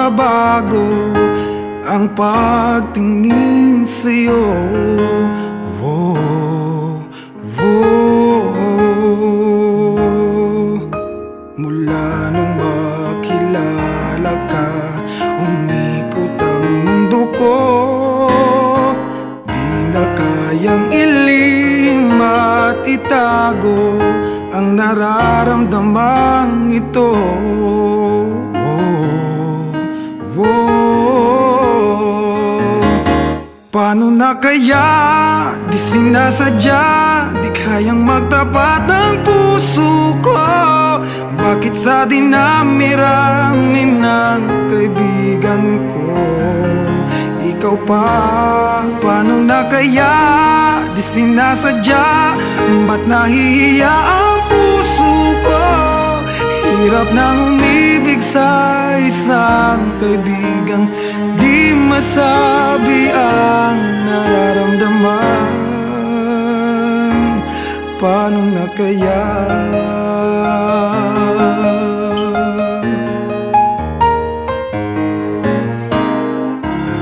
mababago ang pagtingin sa'yo. Oh, oh. Mula nung makilala ka, umikot ang mundo ko. Di na kayang ilim at itago ang nararamdaman ito. Paano na kaya? Di sinasadya, di kayang magtapat ng puso ko. Bakit sa dinami-rami ng kaibigan ko ikaw pa? Paano na kaya? Di sinasadya, ba't nahihiya ang puso ko? Hirap nang umibig sa isang kaibigang di masabi ang nararamdaman. Paano na kaya?